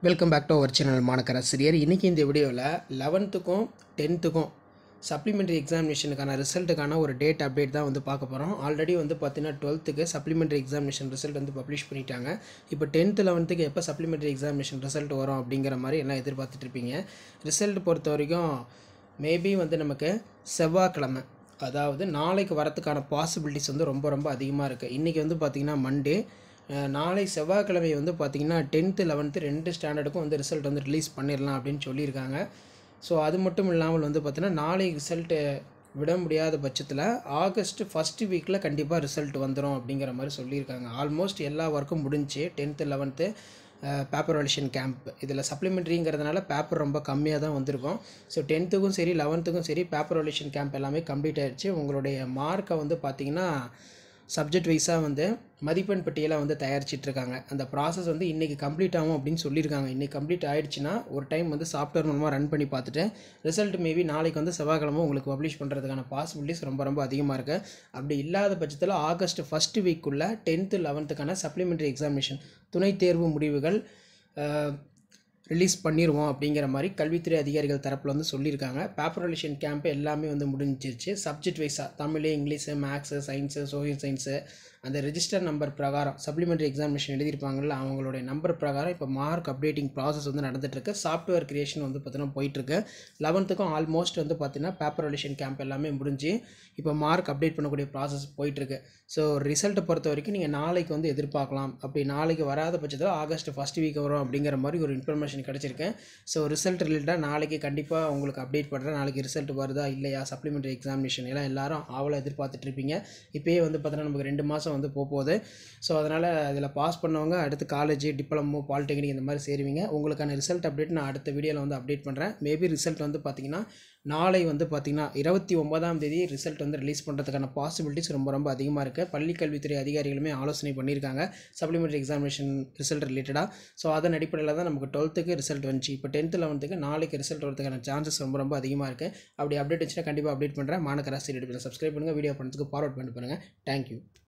Welcome back to our channel மாணக்கராசிரியர். இன்றைக்கி இந்த வீடியோவில் 11க்கும் 10க்கும் சப்ளிமெண்ட்ரி எக்ஸாமினேஷனுக்கான ரிசல்ட்டுக்கான ஒரு டேட் அப்டேட் தான் வந்து பார்க்க போகிறோம். ஆல்ரெடி வந்து பார்த்தீங்கன்னா 12க்கு சப்ளிமெண்ட்ரி எக்ஸாமினேஷன் ரிசல்ட் வந்து பப்ளிஷ் பண்ணிட்டாங்க. இப்போ 10th 11க்கு எப்போ சப்ளிமெண்ட்ரி எக்ஸாமினேஷன் ரிசல்ட் வரும் அப்படிங்கிற மாதிரி எல்லாம் எதிர்பார்த்துட்ருப்பீங்க. ரிசல்ட் பொறுத்த வரைக்கும் மேபி வந்து நமக்கு செவ்வாய்க்கிழமை, அதாவது நாளைக்கு வரத்துக்கான பாசிபிலிட்டிஸ் வந்து ரொம்ப அதிகமாக இருக்குது. இன்றைக்கி வந்து பார்த்திங்கன்னா மண்டே, நாளை செவ்வாய்க்கிழமை வந்து பார்த்திங்கன்னா 10th 11th 2 ஸ்டாண்டர்டுக்கும் வந்து ரிசல்ட் வந்து ரிலீஸ் பண்ணிடலாம் அப்படின்னு சொல்லியிருக்காங்க. ஸோ அது மட்டும் இல்லாமல் வந்து பார்த்திங்கன்னா நாளை ரிசல்ட்டு விட முடியாத பட்சத்தில் ஆகஸ்ட் ஃபஸ்ட்டு வீக்கில் கண்டிப்பாக ரிசல்ட் வந்துடும் அப்படிங்கிற மாதிரி சொல்லியிருக்காங்க. ஆல்மோஸ்ட் எல்லா ஒர்க்கும் முடிஞ்சு 10th 11th paper validation camp, இதில் சப்ளிமெண்ட்ரிங்கிறதுனால பேப்பர் ரொம்ப கம்மியாக தான் வந்திருக்கும். ஸோ 10த்துக்கும் சரி 11த்துக்கும் சரி பேப்பர் வேலிடேஷன் கேம்ப் எல்லாமே கம்ப்ளீட் ஆகிடுச்சு. உங்களுடைய மார்க்கை வந்து பார்த்திங்கன்னா சப்ஜெக்ட் வைஸாக வந்து மதிப்பெண் பட்டியலை வந்து தயாரிச்சிட்ருக்காங்க. அந்த ப்ராசஸ் வந்து இன்றைக்கி கம்ப்ளீட் ஆகும் அப்படின்னு சொல்லியிருக்காங்க. இன்றைக்கி கம்ப்ளீட் ஆகிடுச்சுன்னா ஒரு டைம் வந்து சாஃப்ட்வேர் மூலமாக ரன் பண்ணி பார்த்துட்டு ரிசல்ட் மேபி நாளைக்கு வந்து செவ்வாய்க்கிழமை உங்களுக்கு பப்ளிஷ் பண்ணுறதுக்கான பாசிபிலிட்டிஸ் ரொம்ப அதிகமாக இருக்குது. அப்படி இல்லாத பட்சத்தில் ஆகஸ்ட் ஃபஸ்ட்டு வீக்குள்ளே 10th 11க்கான சப்ளிமெண்ட்ரி எக்ஸாமினேஷன் துணைத் தேர்வு முடிவுகள் ரிலீஸ் பண்ணிடுவோம் அப்படிங்கிற மாதிரி கல்வித்துறை அதிகாரிகள் தரப்பில் வந்து சொல்லியிருக்காங்க. பேப்பர் வேலிடேஷன் கேம்ப் எல்லாமே வந்து முடிஞ்சிருச்சு. சப்ஜெக்ட் வைஸாக Tamil, English, maths, science, social science அந்த ரெஜிஸ்டர் நம்பர் பிரகாரம் சப்ளிமெண்ட்ரி எக்ஸாமினேஷன் எழுதியிருப்பாங்கள்ல, அவங்களுடைய நம்பர் பிரகாரம் இப்போ மார்க் அப்டேட்டிங் ப்ராசஸ் வந்து நடந்துகிட்ருக்கு. சாஃப்ட்வேர் கிரியேஷன் வந்து பார்த்தீங்கன்னா போயிட்டுருக்கு. 11த்துக்கும் ஆல்மோஸ்ட் வந்து பார்த்திங்கன்னா பேப்பர் வேலிடேஷன் கேம்ப் எல்லாமே முடிஞ்சு இப்போ மார்க் அப்டேட் பண்ணக்கூடிய ப்ராசஸ் போயிட்டுருக்கு. ஸோ ரிசல்ட்டை பொறுத்த வரைக்கும் நீங்கள் நாளைக்கு வந்து எதிர்பார்க்கலாம். அப்படி நாளைக்கு வராத பட்சத்தில் ஆகஸ்ட் ஃபஸ்ட் வீக் வரும் அப்படிங்கிற மாதிரி ஒரு இன்ஃபர்மேஷன் கிடச்சிருக்கேன். ஸோ ரிசல்ட் ரிலேட்டடாக நாளைக்கு கண்டிப்பாக உங்களுக்கு அப்டேட் பண்ணுறேன். நாளைக்கு ரிசல்ட் வருதா இல்லையா, சப்ளிமெண்ட்ரி எக்ஸாமினேஷன் எல்லாம் எல்லாரும் ஆவலாக எதிர்பார்த்துட்ருப்பீங்க. இப்போயே வந்து பார்த்தீங்கன்னா நமக்கு 2 மாதம் வந்து போகுது. ஸோ அதனால் இதில் பாஸ் பண்ணவங்க அடுத்து காலேஜ், டிப்ளமோ, பாலிடெக்னிக் இந்த மாதிரி சேருவீங்க. உங்களுக்கான ரிசல்ட் அப்டேட் நான் அடுத்த வீடியோவில் வந்து அப்டேட் பண்ணுறேன். மேபி ரிசல்ட் வந்து பார்த்திங்கன்னா நாளை வந்து பார்த்திங்கன்னா 29ஆம் தேதி ரிசல்ட் வந்து ரிலீஸ் பண்ணுறதுக்கான பாசிபிலிட்டிஸ் ரொம்ப அதிகமாக இருக்குது. பள்ளிக்கல்வித்துறை அதிகாரிகளுமே ஆலோசனை பண்ணியிருக்காங்க சப்ளிமெண்ட்ரி எக்ஸாமினேஷன் ரிசல்ட் ரிலேட்டடாக. ஸோ அதன் அடிப்படையில் தான் நமக்கு 12க்கு ரிசல்ட் வந்துச்சு. இப்போ 10th 11க்கு நாளைக்கு ரிசல்ட் வரதுக்கான சான்சஸ் ரொம்ப அதிகமாக இருக்குது. அப்படி அப்டேட் இருந்துச்சுன்னா கண்டிப்பாக அப்டேட் பண்ணுறேன். மாணக்கராசிரியர் சப்ஸ்கிரைப் பண்ணுங்கள். வீடியோ பண்ணுறதுக்கு ஃபார்வர்ட் பண்ணுங்கள். தேங்க்யூ.